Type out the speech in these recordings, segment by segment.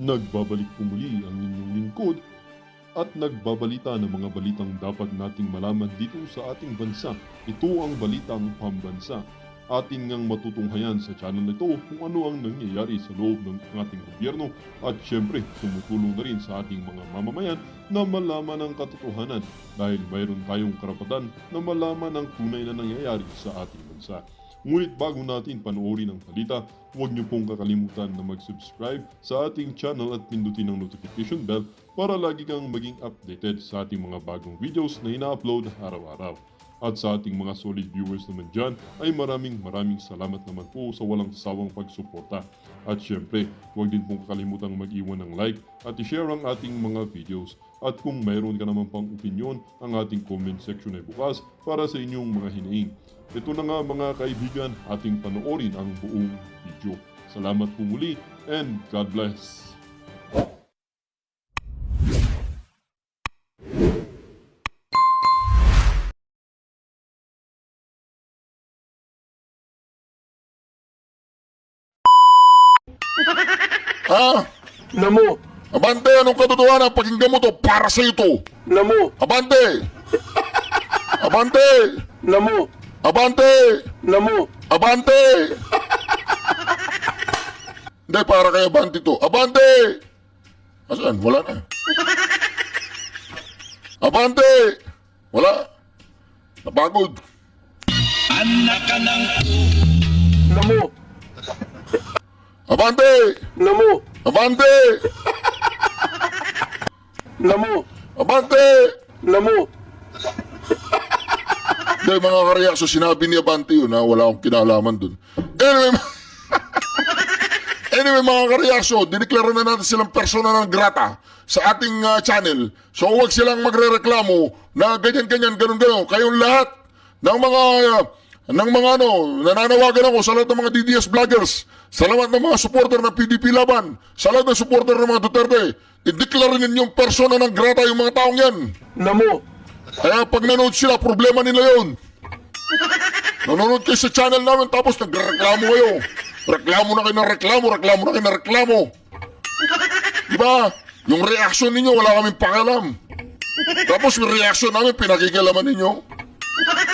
Nagbabalik po muli ang inyong lingkod at nagbabalita ng mga balitang dapat nating malaman dito sa ating bansa. Ito ang balitang pambansa. Ating ngang matutunghayan sa channel nito kung ano ang nangyayari sa loob ng ating gobyerno at syempre tumutulong na rin sa ating mga mamamayan na malaman ang katotohanan dahil mayroon tayong karapatan na malaman ang tunay na nangyayari sa ating bansa. Ngunit bago natin panoorin ang balita, huwag niyo pong kakalimutan na mag-subscribe sa ating channel at pindutin ang notification bell para lagi kang maging updated sa ating mga bagong videos na ina-upload araw-araw. At sa ating mga solid viewers naman dyan ay maraming salamat naman po sa walang sawang pagsuporta. At syempre, huwag din pong kakalimutan mag-iwan ng like at i-share ang ating mga videos. At kung mayroon ka naman pang opinion, ang ating comment section ay bukas para sa inyong mga hinaing. Ito na nga mga kaibigan, ating panoorin ang buong video. Salamat po muli and God bless! Ha? Namo, Abante, anong katotohanan? Pakinggan mo to, para sa ito. namo, Abante! Abante! namo, Abante! namo, Abante! Hindi, para kay Abante to. Abante! Asan? Wala na. Abante! Wala. Napagod. namo, Abante! namo, Abante! namo, Abante! namo, Hindi, mga kareaksyon, sinabi ni Abante yun, ha? Wala akong kinalaman dun. Anyway, mga kareaksyon, dineklara na natin silang persona ng grata sa ating channel. So huwag silang magre-reklamo na ganyan-ganyan, ganun-ganun. Kayong lahat ng mga nananawagan ako sa lahat ng mga DDS vloggers, sa lahat ng mga supporter ng PDP Laban, sa lahat ng supporter ng mga Duterte, i-declare ninyong persona ng grata yung mga taong yan. namo, Kaya pag nanood sila, problema nila yun. Nanonood kayo sa channel namin tapos nagreklamo kayo. Reklamo na kayo ng reklamo, reklamo na kayo ng reklamo. Diba? Yung reaction ninyo, wala kaming pakialam. Tapos yung reaction namin, pinakikalaman ninyo.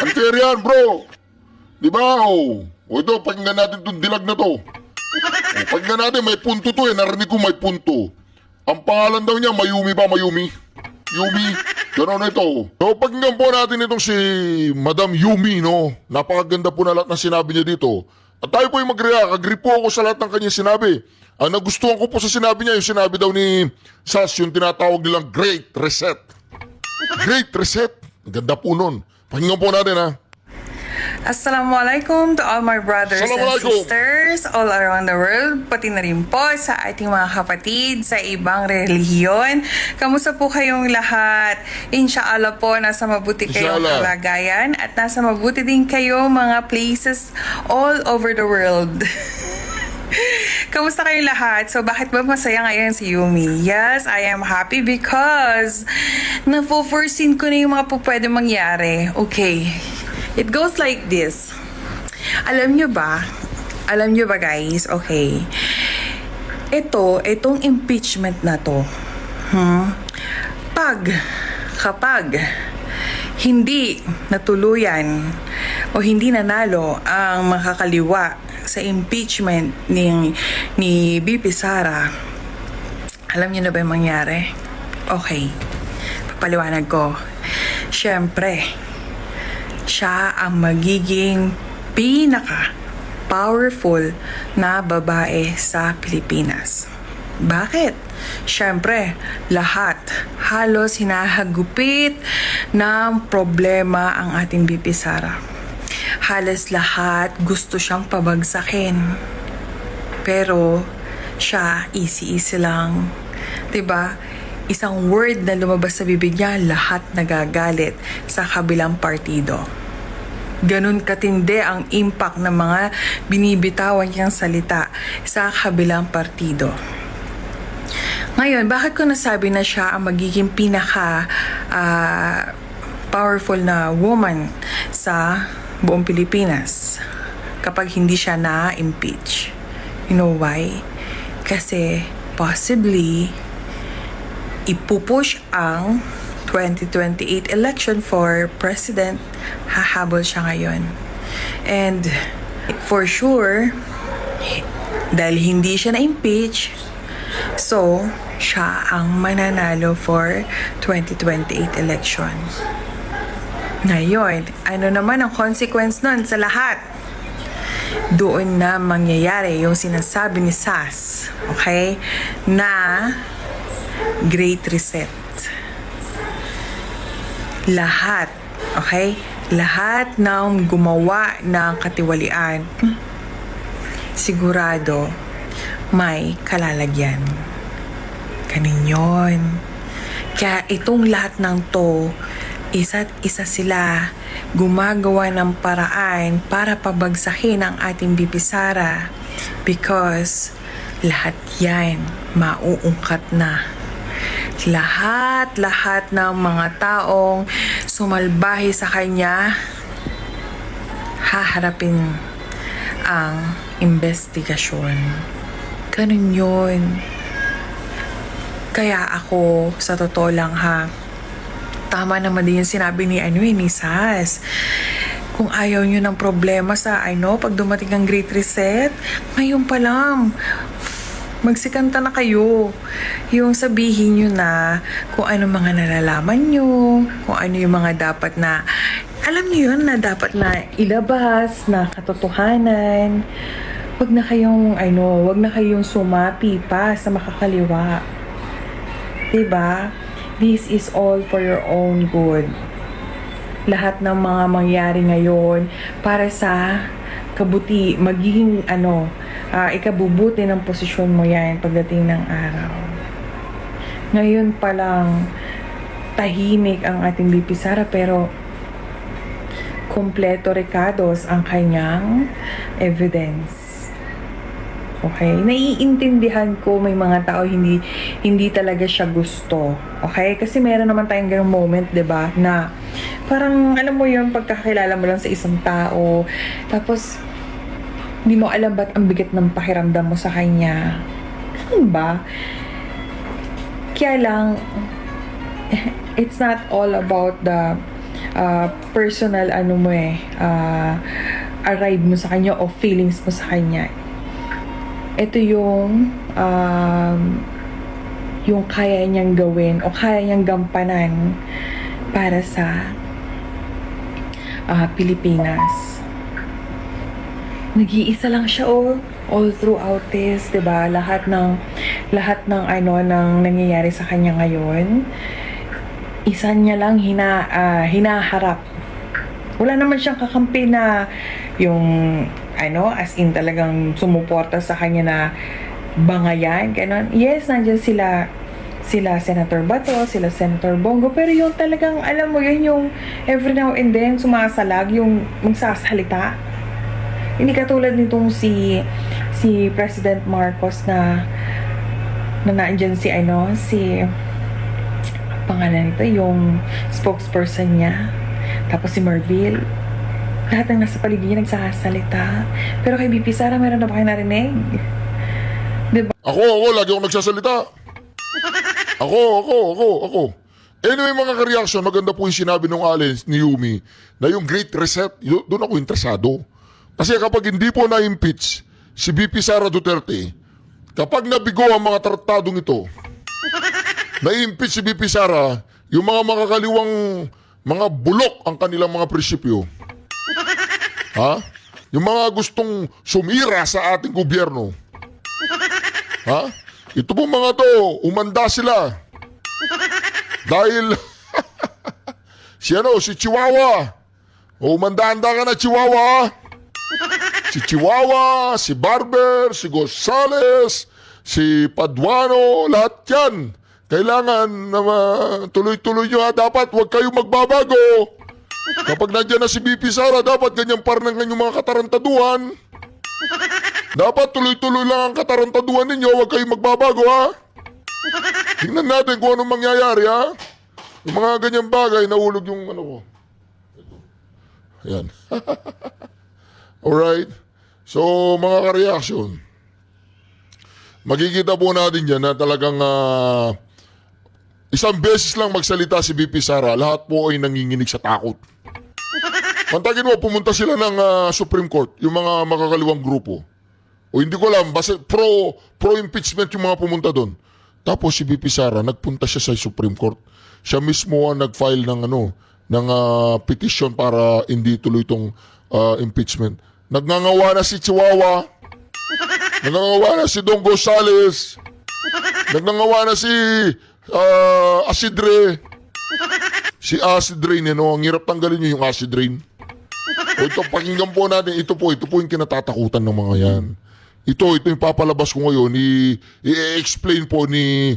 Unfair yan, bro. Diba? O ito, pakinggan natin itong dilag na to. O, pakinggan natin, may punto to eh. Narinig ko may punto. Ang pangalan daw niya, Mayumi ba? Mayumi? Yumi? Gano'n na ito. So, pakinggan po natin itong si Madam Yumi, no? Napakaganda po na lahat ng sinabi niya dito. At tayo po yung mag-react. Agree po ako sa lahat ng kanyang sinabi. Ang nagustuhan ko po sa sinabi niya, yung sinabi daw ni Sas, yung tinatawag nilang Great Reset. Great Reset? Ang ganda po nun. Pakinggan po natin, ha? Assalamualaikum to all my brothers and Assalamualaikum. sisters all around the world, pati na rin po sa ating mga kapatid sa ibang relihiyon. Kamusta po kayong lahat? Inshallah po, nasa mabuti kayong Inshallah. kalagayan at nasa mabuti din kayo mga places all over the world. Kamusta kayong lahat? So, bakit ba masaya ngayon si Yumi? Yes, I am happy because na-foreseen ko na yung mga po pwede mangyari. Okay. It goes like this. Alam nyo ba guys, okay, itong impeachment na to, kapag hindi natuluyan o hindi nanalo ang makakaliwa sa impeachment ni BP Sara, alam niyo na ba yung mangyari? Okay, papaliwanag ko. Siyempre, siya ang magiging pinaka-powerful na babae sa Pilipinas. Bakit? Siyempre, halos hinahagupit ng problema ang ating BP Sara. Halos lahat gusto siyang pabagsakin. Pero, siya, easy-easy lang. 'Di ba? Isang word na lumabas sa bibig niya, lahat nagagalit sa kabilang partido. Ganun katindi ang impact ng mga binibitawan niyang salita sa kabilang partido. Ngayon, bakit ko nasabi na siya ang magiging powerful na woman sa buong Pilipinas kapag hindi siya na-impeach? You know why? Kasi possibly ipupush ang 2028 election for president. Hahabol siya ngayon. And for sure, dahil hindi siya na-impeach, so siya ang mananalo for 2028 election. Ngayon, ano naman ang consequence nun sa lahat? Doon na mangyayari yung sinasabi ni Sas, okay, na Great Reset. Lahat, okay, lahat ng gumawa ng katiwalian, sigurado may kalalagyan. Ganun yun. Kaya itong lahat ng to, isa't isa sila gumagawa ng paraan para pabagsakin ang ating BP Sara, because lahat yan mauungkat na. Lahat ng mga taong sumalbahe sa kanya, haharapin ang investigasyon. Ganun yun. Kaya ako, sa totoo lang ha, tama naman din yung sinabi ni Sas. Kung ayaw nyo ng problema sa pag dumating ang Great Reset, ngayon pa lang, magsikanta na kayo. Yung sabihin nyo na kung ano mga nalalaman nyo, kung ano yung mga dapat na, alam nyo yun, na dapat na ilabas, na katotohanan. Wag na kayong sumapi pa sa makakaliwa. Diba? This is all for your own good. Lahat ng mga mangyari ngayon para sa magiging ikabubuti ng posisyon mo yan pagdating ng araw. Ngayon pa lang tahimik ang ating BP Sara, pero kompleto rekados ang kanyang evidence. Okay? Naiintindihan ko may mga tao hindi talaga siya gusto. Okay? Kasi meron naman tayong ganung moment, 'di ba? Na parang alam mo 'yung pagkakilala mo lang sa isang tao, tapos hindi mo alam ba't ang bigat ng pakiramdam mo sa kanya. Ano ba? Kaya lang, it's not all about the personal arrive mo sa kanya o feelings mo sa kanya. Ito yung kaya niyang gawin o kaya niyang gampanan para sa Pilipinas. Nag-iisa lang siya all throughout this, 'di ba? Lahat ng nangyayari sa kanya ngayon, isa niya lang hinaharap. Wala naman siyang kakampi na yung as in talagang sumuporta sa kanya na bangayan, ganon. Yes, nandiyan sila Senator Bato, sila Senator Bongo, pero yung talagang, alam mo yun, yung every now and then sumasalag, yung magsasalita. Hindi katulad nitong si President Marcos na nandiyan si pangalan nito, yung spokesperson niya, tapos si Marbil. Lahat ng nasa paligid niya nagsasalita. Pero kay BP Sara, meron na ba kayo narinig? Diba? Ako, lagi akong nagsasalita. Ako. Anyway, mga ka-reaction, maganda po yung sinabi ng Allen ni Yumi na yung Great Reset, doon ako interesado. Kasi kapag hindi po na-impeach si BP Sara Duterte, kapag nabigo ang mga tratadong ito, na-impeach si BP Sara, yung mga makakaliwang mga bulok ang kanilang mga prinsipyo. Ha? Yung mga gustong sumira sa ating gobyerno. Ha? Ito pong mga to, umanda sila. Dahil si Chihuahua. Umanda-anda ka na, Chihuahua. Si Chihuahua, si Barber, si Gonzales, si Paduano, lahat yan. Kailangan na tuloy-tuloy nyo, dapat huwag kayong magbabago. Kapag nandiyan na si BP Sara, dapat ganyan parang yung mga katarantaduhan. Dapat tuloy-tuloy lang ang katarantaduhan ninyo, huwag kayong magbabago, ha? Tingnan natin kung anong mangyayari, ha? Yung mga ganyang bagay, nahulog yung ko. Ayan. Alright? So, mga ka-reaction, makikita po natin dyan na talagang isang beses lang magsalita si VP Sara, lahat po ay nanginginig sa takot. Pantagin mo, pumunta sila ng Supreme Court, yung mga makakaliwang grupo. O hindi ko alam, basta pro-impeachment yung mga pumunta doon. Tapos si VP Sara, nagpunta siya sa Supreme Court. Siya mismo ang nag-file ng petition para hindi tuloy itong impeachment. Nagngangawa na si Chihuahua, nagngangawa na si Don Gonzales, nagngangawa na si Acid Rain. Si Acid Rain, ang hirap tanggalin niyo yung Acid Rain. O ito, pakinggan po natin, ito po yung kinatatakutan ng mga yan. Ito yung papalabas ko ngayon, i-explain po ni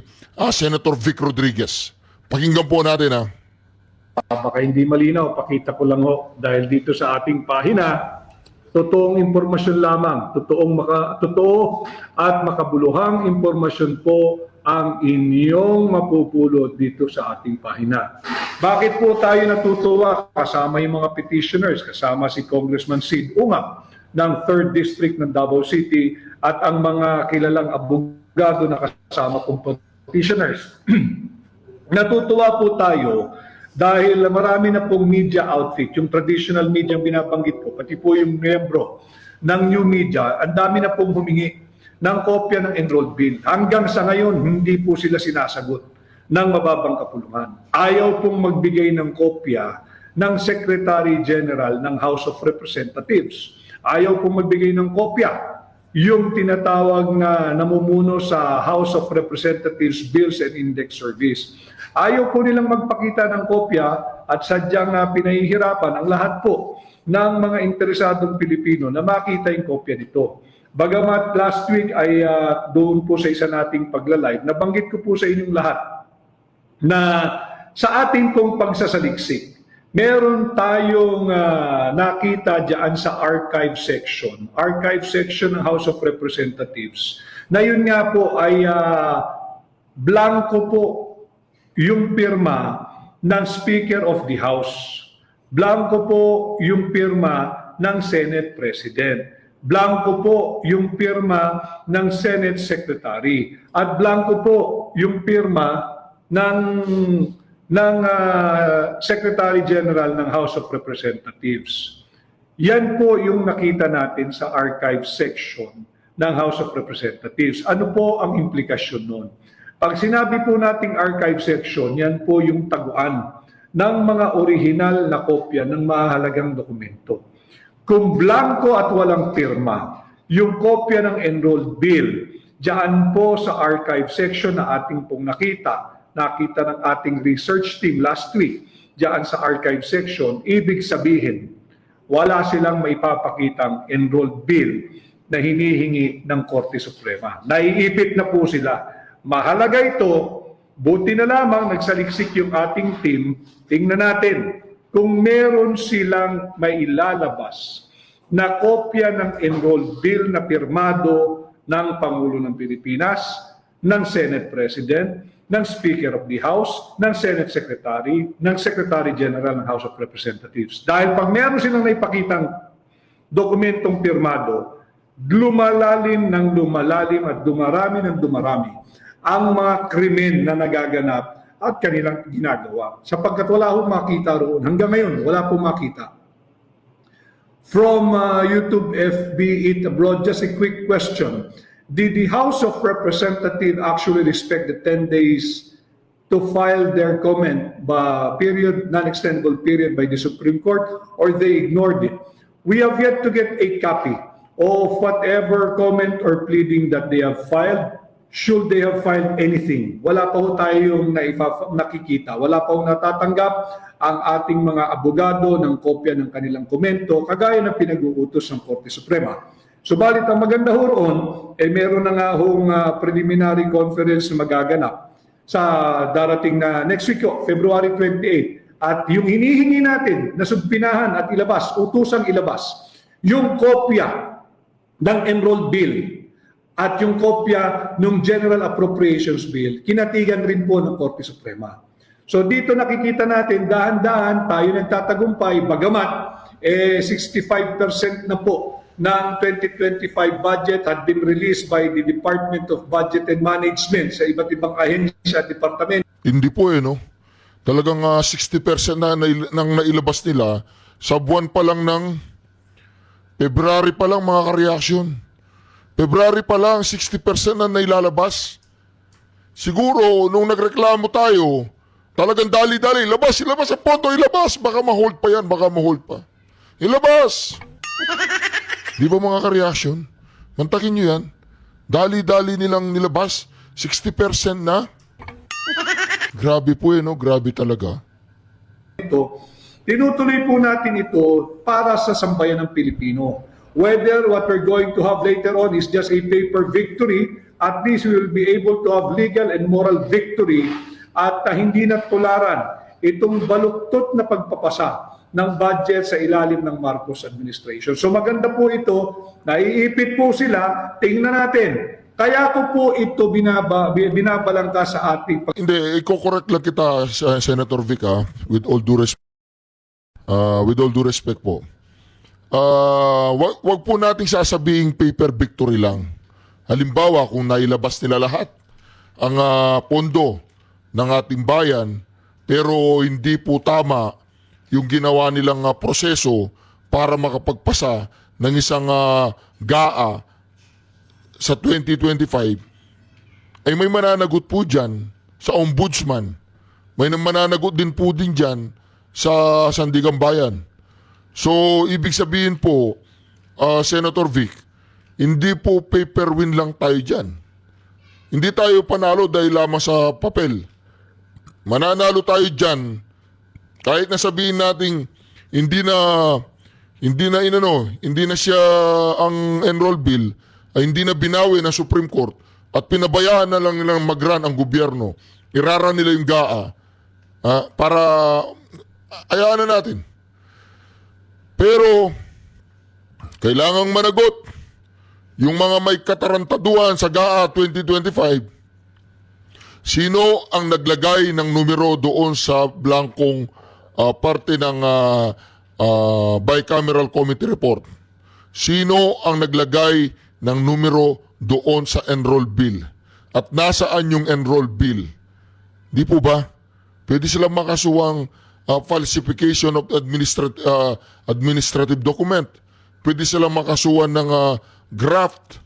Senator Vic Rodriguez. Pakinggan po natin Baka hindi malinaw, pakita ko lang ho dahil dito sa ating pahina, totoong impormasyon lamang, totoo at makabuluhang impormasyon po ang inyong mapupulot dito sa ating pahina. Bakit po tayo natutuwa kasama yung mga petitioners, kasama si Congressman Sid Ungap ng 3rd District ng Davao City at ang mga kilalang abogado na kasama kong petitioners. Natutuwa po tayo dahil marami na pong media outfit, yung traditional media ang binabanggit ko, pati po yung miyembro ng new media, ang dami na pong humingi ng kopya ng enrolled bill. Hanggang sa ngayon, hindi po sila sinasagot ng mababang kapulungan. Ayaw pong magbigay ng kopya ng Secretary General ng House of Representatives. Ayaw pong magbigay ng kopya yung tinatawag na namumuno sa House of Representatives Bills and Index Service. Ayaw po nilang magpakita ng kopya at sadyang pinahihirapan ang lahat po ng mga interesadong Pilipino na makita yung kopya nito. Bagamat last week ay doon po sa isa nating pagla-live, nabanggit ko po sa inyong lahat na sa ating pong pagsasaliksik, meron tayong nakita dyan sa archive section ng House of Representatives, na yun nga po ay blanco po yung pirma ng Speaker of the House. Blanco po yung pirma ng Senate President. Blanco po yung pirma ng Senate Secretary. At blanco po yung pirma ng Secretary General ng House of Representatives. Yan po yung nakita natin sa archive section ng House of Representatives. Ano po ang implikasyon nun? Pag sinabi po nating archive section, yan po yung taguan ng mga orihinal na kopya ng mahalagang dokumento. Kung blanco at walang pirma, yung kopya ng enrolled bill, diyan po sa archive section na ating pong nakita ng ating research team last week, diyan sa archive section, ibig sabihin, wala silang maipapakitang enrolled bill na hinihingi ng Korte Suprema. Naiipit na po sila. Mahalaga ito, buti na lamang nagsaliksik yung ating team, tingnan natin kung meron silang mailalabas na kopya ng enrolled bill na pirmado ng Pangulo ng Pilipinas, ng Senate President, ng Speaker of the House, ng Senate Secretary, ng Secretary General ng House of Representatives. Dahil pag meron silang naipakitang dokumentong pirmado, lumalalim at dumarami ang mga krimen na nagaganap at kanilang ginagawa. Sapagkat wala akong makita roon. Hanggang ngayon, wala pong makita. From YouTube FB Eat Abroad, just a quick question. Did the House of Representatives actually respect the 10 days to file their comment non-extendable period by the Supreme Court, or they ignored it? We have yet to get a copy of whatever comment or pleading that they have filed. Should they have filed anything? Wala pa ho tayong nakikita. Wala pa ho natatanggap ang ating mga abogado ng kopya ng kanilang komento, kagaya ng pinag-uutos ng Korte Suprema. Subalit ang maganda ho roon, meron na nga hong preliminary conference na magaganap sa darating na next week, February 28. At yung hinihingi natin na subpinahan at utusang ilabas, yung kopya ng enrolled bill, at yung kopya ng General Appropriations Bill, kinatigan rin po ng Korte Suprema. So dito nakikita natin, dahan-dahan tayo nagtatagumpay, bagamat 65% na po ng 2025 budget had been released by the Department of Budget and Management sa iba't ibang ahensya at departamento. Hindi po no? Talagang 60% nang nailabas nila sa buwan pa lang ng February pa lang mga ka-reaction. February pa lang 60% na nailalabas. Siguro nung nagreklamo tayo, talagang dali-dali, ilabas ang pondo, ilabas. Baka ma-hold pa yan, baka ma-hold pa. Ilabas! Di ba mga ka-reaction? Mantakin nyo yan. Dali-dali nilang nilabas. 60% na. Grabe po no? Grabe talaga. Tinutuloy po natin ito para sa sambayan ng Pilipino. Whether what we're going to have later on is just a paper victory, at least we will be able to have legal and moral victory at hindi na tularan itong baluktot na pagpapasa ng budget sa ilalim ng Marcos administration. So maganda po ito, naiipit po sila, tingnan natin. Kaya ko po ito binabalangka sa ating Hindi, i-correct lang kita, Senator Vic, with all due respect po. Wag po nating sasabing paper victory lang. Halimbawa, kung nailabas nila lahat ang pondo ng ating bayan, pero hindi po tama yung ginawa nilang proseso para makapagpasa ng isang GAA sa 2025, ay may mananagot po dyan sa ombudsman. May mananagot din po din dyan sa Sandigan Bayan. So, ibig sabihin po, Senator Vic, hindi po paper win lang tayo dyan. Hindi tayo panalo dahil lamang sa papel. Mananalo tayo dyan kahit na sabihin natin hindi na siya ang enroll bill, ay hindi na binawi ng Supreme Court at pinabayaan na lang nilang mag-run ang gobyerno. Irara nila yung GAA para ayaan na natin. Pero kailangang managot yung mga may katarantaduhan sa GAA 2025. Sino ang naglagay ng numero doon sa blankong parte ng bicameral committee report? Sino ang naglagay ng numero doon sa enroll bill? At nasaan yung enroll bill? Di po ba? Pwede silang makasuwang falsification of administrative document. Pwede silang makasuhan ng graft,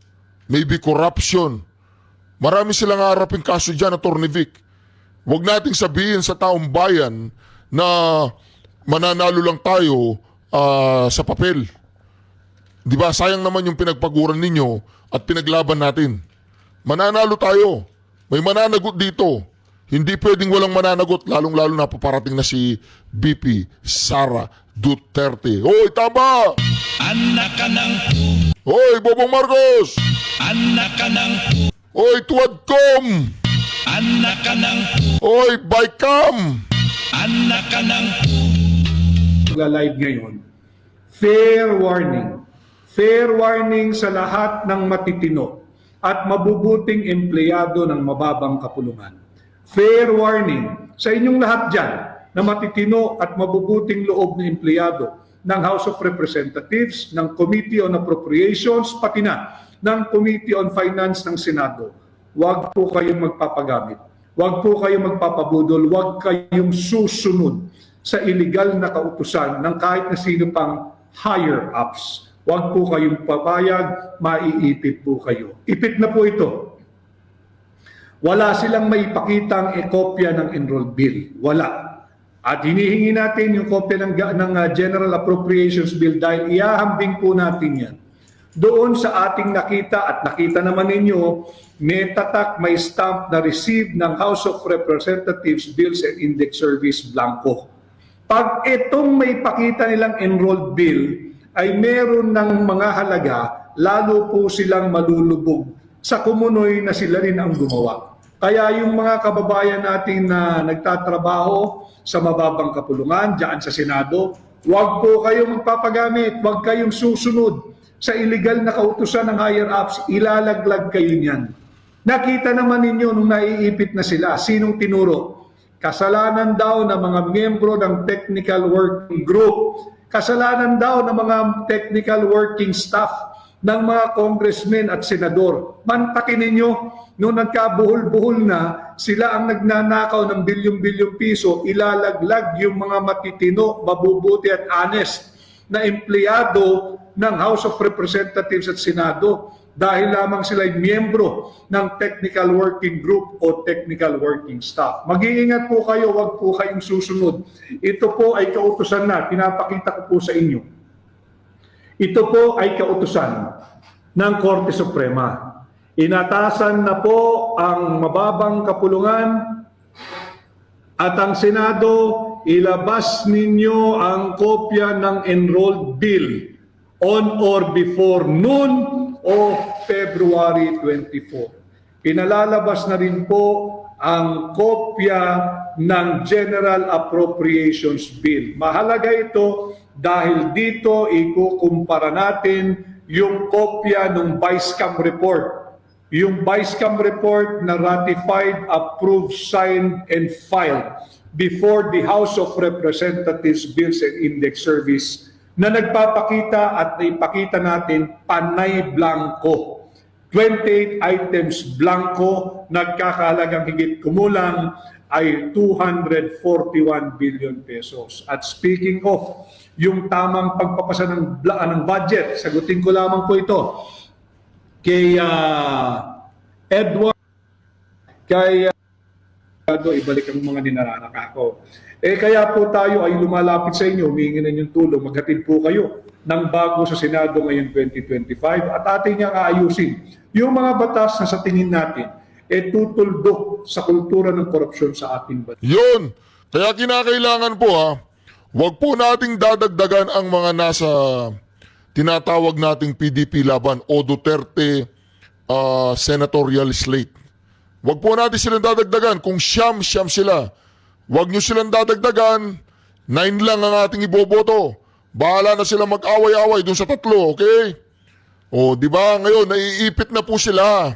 maybe corruption. Marami silang harapin kaso dyan, Atty. Vic. Huwag nating sabihin sa taong bayan na mananalo lang tayo sa papel. Di ba? Sayang naman yung pinagpaguran ninyo at pinaglaban natin. Mananalo tayo. May mananagot dito. Hindi pwedeng walang mananagot, lalong-lalo na paparating na si BP Sara Duterte. Hoy, tama! Anak ka ng Hoy, Bobong Marcos! anak ka ng Hoy, Tuwadcom! anak ka ng Hoy, Bicam! anak ka ng live ngayon. Fair warning. Fair warning sa lahat ng matitino at mabubuting empleyado ng mababang kapulungan. Fair warning sa inyong lahat dyan na matitino at mabubuting loob na empleyado ng House of Representatives, ng Committee on Appropriations, pati na ng Committee on Finance ng Senado. Huwag po kayong magpapagamit. Huwag po kayong magpapabudol. Huwag kayong susunod sa illegal na kautusan ng kahit na sino pang higher-ups. Huwag po kayong papayag, maiipit po kayo. Ipit na po ito. Wala silang maipakitang kopya ng enroll bill. Wala. At hinihingi natin yung kopya ng General Appropriations Bill dahil iahambing po natin yan. Doon sa ating nakita at nakita naman ninyo, may tatak, may stamp na receive ng House of Representatives Bills and Index Service blanco. Pag itong may pakita nilang enrolled bill, ay meron ng mga halaga, lalo po silang malulubog sa kumunoy na sila rin ang gumawa. Kaya yung mga kababayan natin na nagtatrabaho sa mababang kapulungan, dyan sa Senado, huwag po kayong magpapagamit, huwag kayong susunod sa illegal na kautusan ng higher-ups, ilalaglag kayo niyan. Nakita naman ninyo nung naiipit na sila, sinong tinuro? Kasalanan daw ng mga miyembro ng technical working group kasalanan daw ng mga technical working staff ng mga congressmen at senador. Mantakin ninyo, nung nagkabuhol-buhol na, sila ang nagnanakaw ng bilyong-bilyong piso, ilalaglag yung mga matitino, mabubuti at honest na empleyado ng House of Representatives at Senado dahil lamang sila ay miyembro ng technical working group o technical working staff. Mag-iingat po kayo, wag po kayong susunod. Ito po ay kautusan na, pinapakita ko po sa inyo. Ito po ay kautusan ng Korte Suprema. Inatasan na po ang mababang kapulungan at ang Senado, ilabas ninyo ang kopya ng enrolled bill on or before noon of February 24. Pinalalabas na rin po ang kopya ng General Appropriations Bill. Mahalaga ito dahil dito ikukumpara natin yung kopya ng Vice-Cam report. Yung Vice-Cam report na ratified, approved, signed, and filed before the House of Representatives Bills and Index Service na nagpapakita at naipakita natin panay blanco. 28 items blanco, nagkakahalagang higit kumulang ay 241 billion pesos. At speaking of yung tamang pagpapasa ng budget, sagutin ko lamang po ito kay Edward, kay ibalik ang mga ninaranak ako. Kaya po tayo ay lumalapit sa inyo, humingi na inyong tulong, maghatid po kayo ng bago sa Senado ngayong 2025 at atin niyang aayusin yung mga batas na sa tingin natin tutuldok sa kultura ng korupsyon sa ating bansa. Yun! Kaya kinakailangan po wag po nating dadagdagan ang mga nasa tinatawag nating PDP laban o Duterte senatorial slate. Wag po natin silang dadagdagan. Kung siyam sila, wag nyo silang dadagdagan. 9 lang ang ating iboboto. Bahala na sila mag-away-away dun sa 3, okay? O, di ba? Ngayon, naiipit na po sila.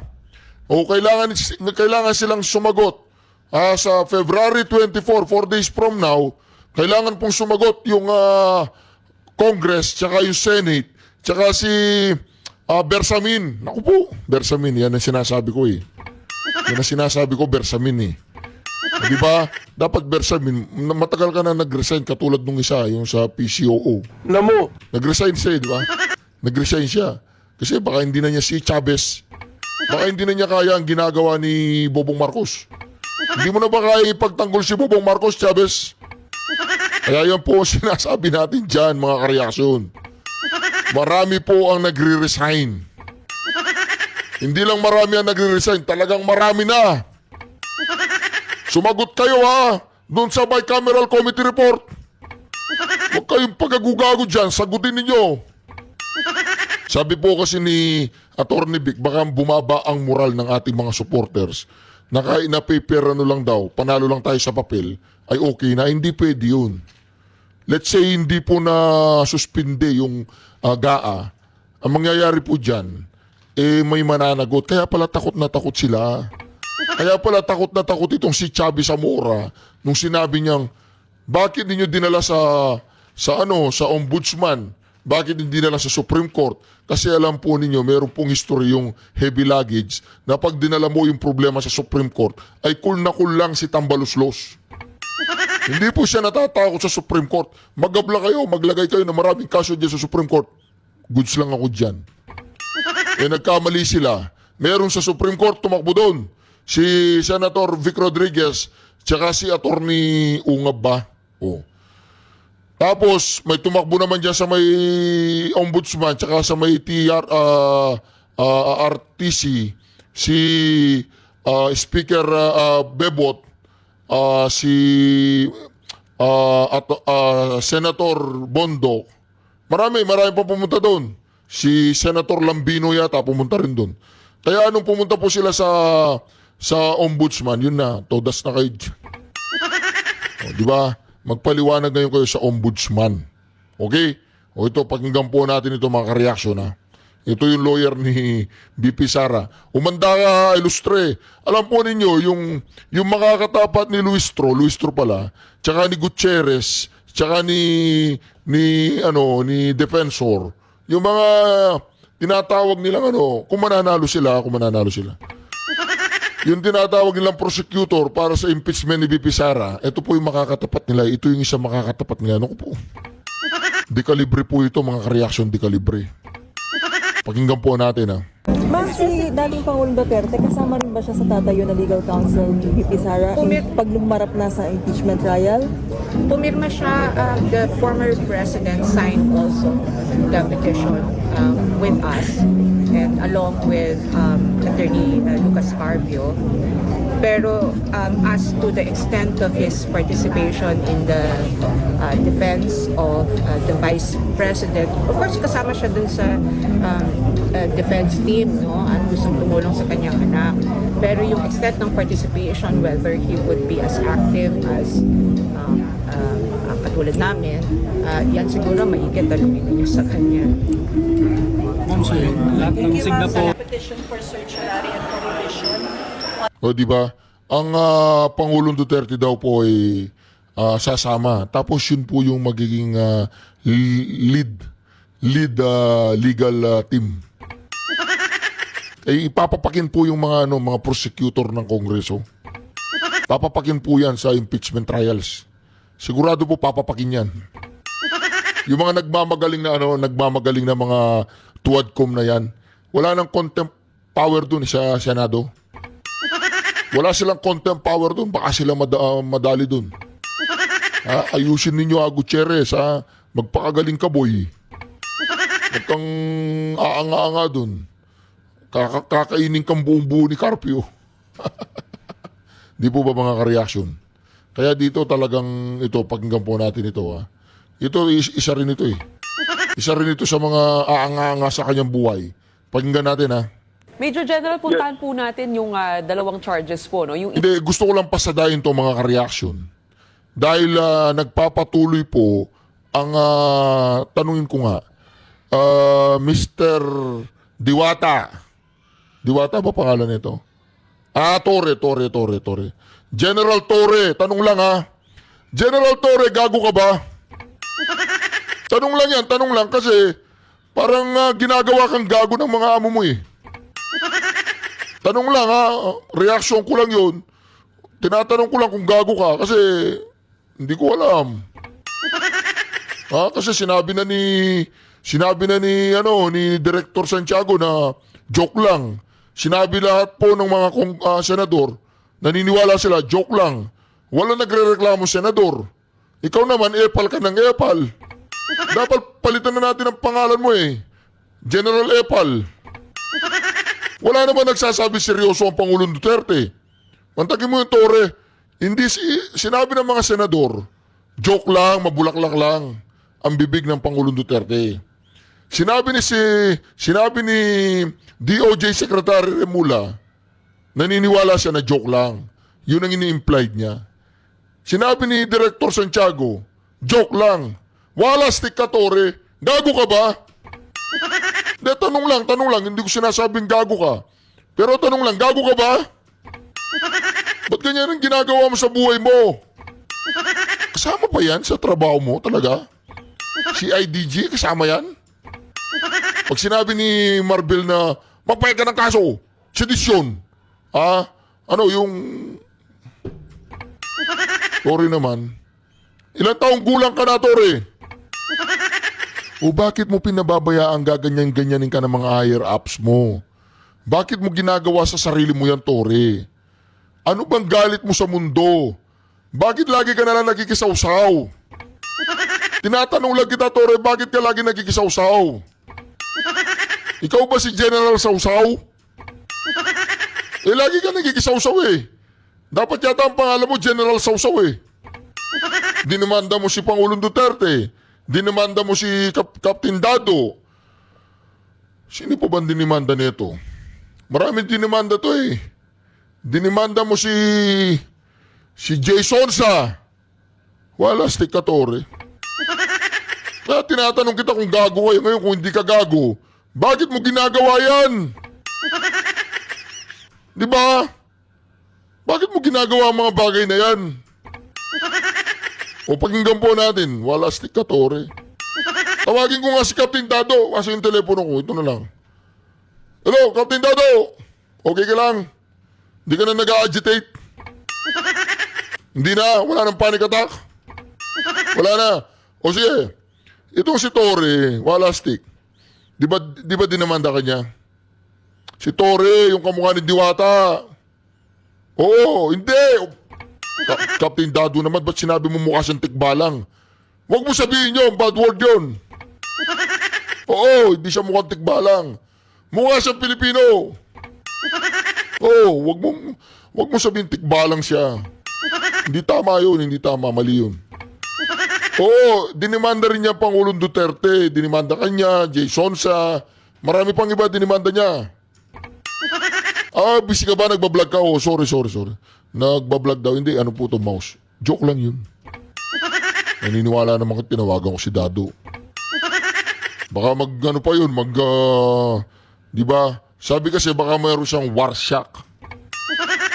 O, kailangan silang sumagot. Sa February 24, 4 days from now, kailangan pong sumagot yung Congress, tsaka yung Senate, tsaka si Bersamin. Naku po, Bersamin, yan ang sinasabi ko eh. Yan ang sinasabi ko, Bersamin eh. Di ba? Dapat Bersamin, matagal ka na nag-resign katulad nung isa, yung sa PCOO. Namo. Nag-resign siya, di ba? Nag-resign siya. Kasi baka hindi na niya si Chavez, baka hindi na niya kaya ang ginagawa ni Bobong Marcos. Hindi mo na ba kaya ipagtanggol si Bobong Marcos, Chavez? Kaya yan po sinasabi natin dyan, mga kareaksyon. Marami po ang nagre-resign. Hindi lang marami ang nagre-resign, talagang marami na. Sumagot kayo doon sa bicameral committee report. Huwag kayong pagagugago dyan, sagutin ninyo. Sabi po kasi ni Atty. Vic, baka bumaba ang moral ng ating mga supporters. Na-paper lang daw, panalo lang tayo sa papel, ay okay na. Hindi pwede yun. Let's say hindi po na suspinde yung GAA. Ang mangyayari po dyan, may mananagot. Kaya pala takot na takot sila. Kaya pala takot na takot itong si Chavez Zamora nung sinabi niyang, bakit ninyo dinala sa ombudsman? Bakit hindi dinala sa Supreme Court? Kasi alam po ninyo, meron pong history yung heavy luggage na pag dinala mo yung problema sa Supreme Court, ay cool na cool lang si Tambaluslos. Hindi po siya natatakot sa Supreme Court. Magabla kayo, maglagay kayo na maraming kaso dyan sa Supreme Court. Goods lang ako dyan. Nagkamali sila. Meron sa Supreme Court, tumakbo doon. Si Senator Vic Rodriguez, tsaka si Atty. Ungab ba? Oh. Tapos, may tumakbo naman dyan sa may ombudsman, tsaka sa may RTC, si Speaker Bebot, si Senator Bondo. Marami pa pumunta doon. Si Senator Lambino yata pumunta rin doon. Kaya anong pumunta po sila sa ombudsman, yun na, todas na kayo. Di ba? Magpaliwanag ngayon kayo sa ombudsman. Okay? O ito, pakinggan po natin ito mga kareaksyon. Ito yung lawyer ni BP Sara. Umanda ka, ilustre. Alam po ninyo, yung makakatapat ni Luis Tro pala, tsaka ni Gutierrez, tsaka ni defensor, yung mga tinatawag nilang kung mananalo sila. Yung tinatawag nilang prosecutor para sa impeachment ni VP Sara, ito po yung makakatapat nila. Ito yung isang makakatapat nila. Ano po? Dekalibre po ito, mga ka-reaction dekalibre. Pakinggan po natin Ma'am, si dating Pangulong Duterte, kasama rin ba siya sa tatayo na legal counsel ni VP Sara pag lumarap na sa impeachment trial? Pumirma siya, the former president signed also the petition with us and along with Attorney Lucas Carpio. Pero as to the extent of his participation in the defense of the Vice President, of course kasama siya dun sa defense team, no? At gustong tumulong sa kanyang anak. Pero yung extent ng participation, whether he would be as active as katulad namin, yan siguro maigit tanungin niyo sa kanya. Ma'am, so lahat ng Singapore Petition for certiorari and prohibition. O di ba? Ang Pangulong Duterte daw po ay sasama. Tapos yun po yung magiging lead legal team. Ipapapakin po yung mga prosecutor ng Kongreso. Papapakin po yan sa impeachment trials. Sigurado po papapakin yan. Yung mga nagmamagaling na mga tuwadcom na yan, wala nang contempt power dun sa Senado. Wala silang contempt power dun, baka sila madali dun. Ayusin ninyo Gutierrez, magpakagaling ka boy. Huwag kang aanga-anga dun. Kakainin kang buong-buo ni Carpio. Di po ba mga ka-reaction? Kaya dito talagang ito, pakinggan po natin ito. Ito, isa rin ito Isa rin ito sa mga aanga-anga sa kanyang buhay. Pakinggan natin Major General, puntahan po natin yung dalawang charges po. No? Hindi, gusto ko lang pasadayin to mga ka-reaction. Dahil nagpapatuloy po ang tanungin ko nga, Mr. Diwata. Diwata ba pangalan nito? Torre. General Torre, tanong lang General Torre, gago ka ba? Tanong lang kasi parang ginagawa kang gago ng mga amo mo Tanong lang reaction ko lang yun. Tinatanong ko lang kung gago ka kasi hindi ko alam. Kasi sinabi na ni Director Santiago na joke lang. Sinabi lahat po ng mga senador, naniniwala sila, joke lang. Wala nagrereklamo senador. Ikaw naman, epal ka ng epal. Dapat palitan na natin ang pangalan mo General Epal. Wala naman nagsasabi seryoso ang Pangulong Duterte. Pantagin mo yung Torre. Hindi sinabi ng mga senador, joke lang, mabulaklak lang ang bibig ng Pangulong Duterte. Sinabi ni DOJ Secretary Remula, naniniwala siya na joke lang. Yun ang ini-implied niya. Sinabi ni Director Santiago, joke lang. Wala stick ka, Torre. Gago ka ba? De, tanong lang. Hindi ko sinasabing gago ka. Pero tanong lang, gago ka ba? Ba't ganyan ang ginagawa mo sa buhay mo? Kasama pa yan sa trabaho mo talaga? Si IDG, kasama yan? Pag sinabi ni Marvel na magpahit ka ng kaso, sedisyon. Yung Torre naman. Ilang taong gulang ka na, Torre? O bakit mo pinababayaan gaganyan-ganyanin ka ng mga higher-ups mo? Bakit mo ginagawa sa sarili mo yan, Torre? Ano bang galit mo sa mundo? Bakit lagi ka nalang nagkikisawsaw? Tinatanong lang kita, Torre, bakit ka lagi nagkikisawsaw? Ikaw ba si General Sawsaw? Lagi ka nagkikisawsaw Dapat yata ang pangalan mo, General Sawsaw Dinimanda mo si Pangulong Duterte. Dinimanda mo si Captain Dado. Sino po ba dinimanda nito? Maraming dinimanda to Dinimanda mo si Jason sa. Wala, stick ka, Torre. Kaya tinatanong kita kung gago kayo ngayon, kung hindi ka gago. Bakit mo ginagawa yan? Di ba? Bakit mo ginagawa ang mga bagay na yan? O pakinggan po natin, wala stick ka, Tore. Tawagin ko nga si Captain Dado. Kasi yung telepono ko, ito na lang. Hello, Captain Dado! Okay ka lang? Hindi ka na nag-agitate? Hindi na? Wala nang panic attack? Wala na? O sige, itong si Tore, wala stick. Di ba dinamanda ka niya? Si Tore, yung kamukha ni Diwata. Oo, hindi. Captain Dado naman, ba't sinabi mo mukha siyang tikbalang? Huwag mo sabihin yun, bad word yun. Oo, hindi siya mukhang tikbalang. Mukha siyang Pilipino. Oo, wag mo sabihin tikbalang siya. Hindi tama yun, hindi tama, mali yun. Oo, dinimanda rin niya Pangulong Duterte, dinimanda kanya, Jay Sonsa, marami pang iba dinimanda niya. Busy ka ba? Nagbablog ka? Oh, sorry. Nagbablog daw. Hindi, ano po to, mouse? Joke lang yun. Naniniwala naman ko, tinawagan ko si Dado. Baka pa yun, di ba? Sabi kasi baka mayroon siyang war shock.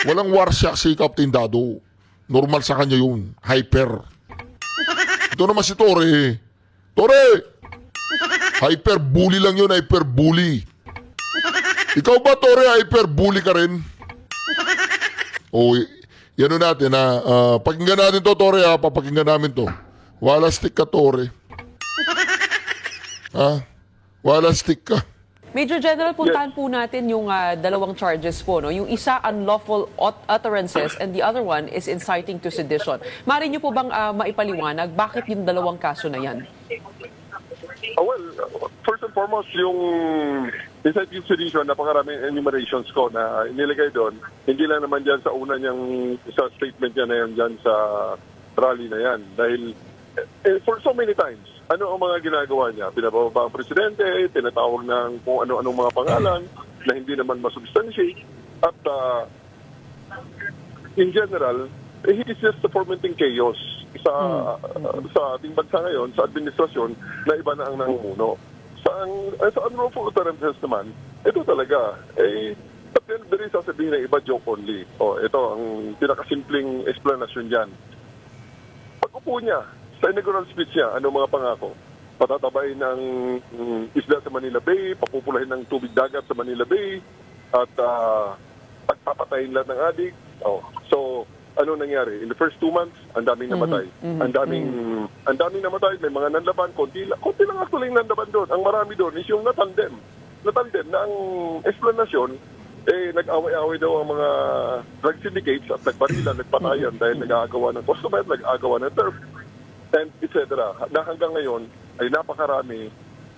Walang war shock si Captain Dado. Normal sa kanya yun. Hyper. Ito naman si Tore. Tore! Hyper bully lang yun, hyper bully. Ikaw ba, Tore, hyper-bully ka rin? O, yan natin, ha. Pakinggan natin to, Tore, ha. Papakinggan namin to. Wala stick ka, Tore. Ha? Wala stick ka. Major General, puntahan po natin yung dalawang charges po. No? Yung isa, unlawful utterances, and the other one is inciting to sedition. Maaari niyo po bang maipaliwanag bakit yung dalawang kaso na yan? Well, first and foremost, yung inciting to sedition, napakaraming enumerations ko na inilagay doon. Hindi lang naman dyan sa una niyang sa statement niya na yan dyan sa rally na yan. Dahil for so many times, ano ang mga ginagawa niya? Pinababa ang presidente, tinatawag ng kung ano-anong mga pangalan na hindi naman masubstantiate. At in general, he is just fomenting chaos sa ating bansa ngayon, sa administrasyon, na iba na ang namumuno. Sa unlawful utterances naman, ito talaga, at the end of the day, sasabihin na iba joke only. Ito ang pinakasimpleng explanation dyan. Pag-upo niya, sa inaugural speech niya, ano mga pangako? Patatabayin ng isla sa Manila Bay, papupulahin ng tubig dagat sa Manila Bay, at pagpapatayin lahat ng adik. So, ano nangyari? In the first 2 months, ang daming namatay. Ang daming namatay, may mga nanlaban, konti lang actually yung nanlaban doon. Ang marami doon is yung natandem. Natandem na ang explanation, nag-away-away daw ang mga drug syndicates at nagbarilan, nagpatayan dahil nag-aagawa ng customer, nag-aagawa ng turf, and etc. Na hanggang ngayon ay napakarami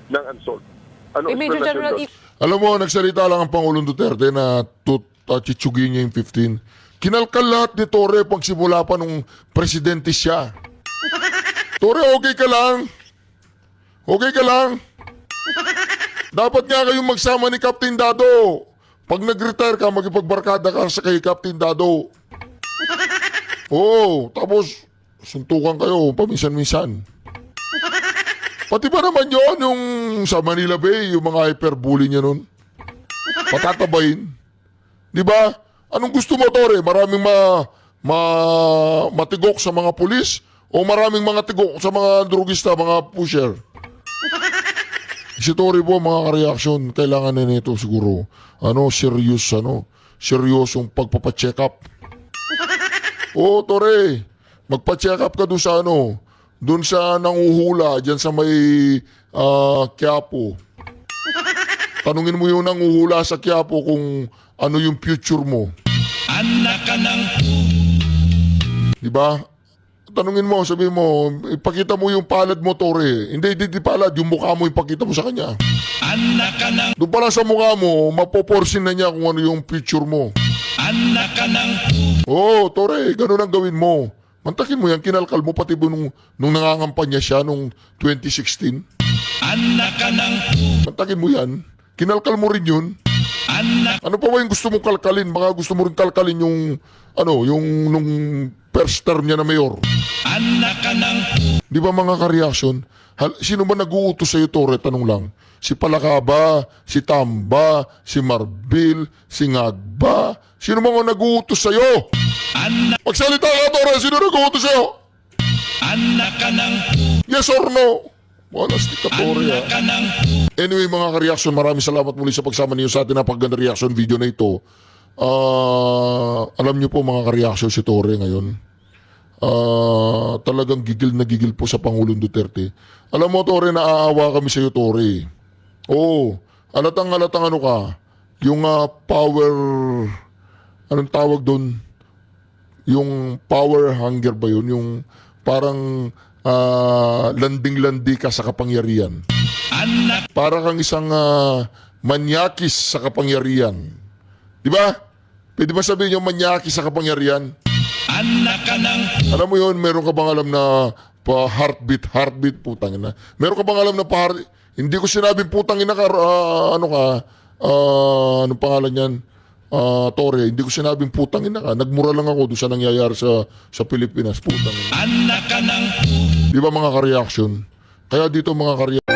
ng unsolved. Ano Major General, Alam mo, nagsalita lang ang Pangulong Duterte na chitsugin niya yung 15. Kinalkal lahat ni Tore pag simula pa nung presidente siya. Tore, okay ka lang? Okay ka lang? Dapat nga kayong magsama ni Captain Dado. Pag nag-retire ka, magipagbarkada ka sa kay Captain Dado. Oo, tapos suntukan kayo paminsan-minsan. Pati ba naman yon yung sa Manila Bay, yung mga hyperbully niya nun? Patatabayin. Di ba? Anong gusto mo, Tore? Maraming matigok sa mga pulis o maraming mga tigok sa mga drugista, mga pusher? Si Tore po, mga ka-reaction, kailangan na nito siguro. Seryosong pagpapacheck up. Oo, Tore, magpa-check up ka doon sa nanguhula, dyan sa may Quiapo. Tanungin mo yung nanguhula sa Quiapo kung ano yung future mo. Anak ka ng... Diba? Tanungin mo, sabihin mo, ipakita mo yung palad mo, Tore. Hindi palad, yung mukha mo ipakita mo sa kanya. Anak ka ng... Doon pala sa mukha mo, mapoporsin na niya kung ano yung future mo. Anak ka ng... Oo, Tore, ganun ang gawin mo. Mantakin mo yan, kinalkal mo pati nung nangangampanya siya nung 2016. Anak ka ng... Mantakin mo yan, kinalkal mo rin yun. Ano pa ba yung gusto mong kalkalin? Baka gusto mo rin kalkalin yung nung first term niya na mayor. Anak ka ng... Di ba mga ka-reaction? Sino ba nag-uutos sa'yo, Tore? Tanong lang. Si Palakaba, si Tamba, si Marbil, si Ngagba. Sino mga nag-uutos sa'yo? Magsalita ka, Tore. Sino nag-uutos sa'yo? Anak ka ng Yes or no? Wala stick ka, Tore. anak ka ng Anyway, mga ka-reaction, maraming salamat muli sa pagsama niyo sa atin na pagganda reaction video na ito. Alam niyo po, mga ka-reaction, si Tore ngayon. Talagang gigil na gigil po sa Pangulong Duterte. Alam mo, Tore, naaawa kami sa iyo, Tore. Oo, alatang ano ka, yung power, anong tawag doon? Yung power hunger ba yun? Yung parang landing-landi ka sa kapangyarihan. anak Para kang isang manyakis sa kapangyarihan. Di ba? Pwede ba sabihin yung manyakis sa kapangyarihan? anak ka ng Alam mo yun, meron ka bang alam na heartbeat, putang ina. Meron ka bang alam na hindi ko sinabing putang ina ka, anong pangalan yan? Tore, hindi ko sinabing putang ina ka. Nagmura lang ako doon sa nangyayari sa Pilipinas, putang ina. anak ka ng Di ba mga ka-reaction? Kaya dito mga ka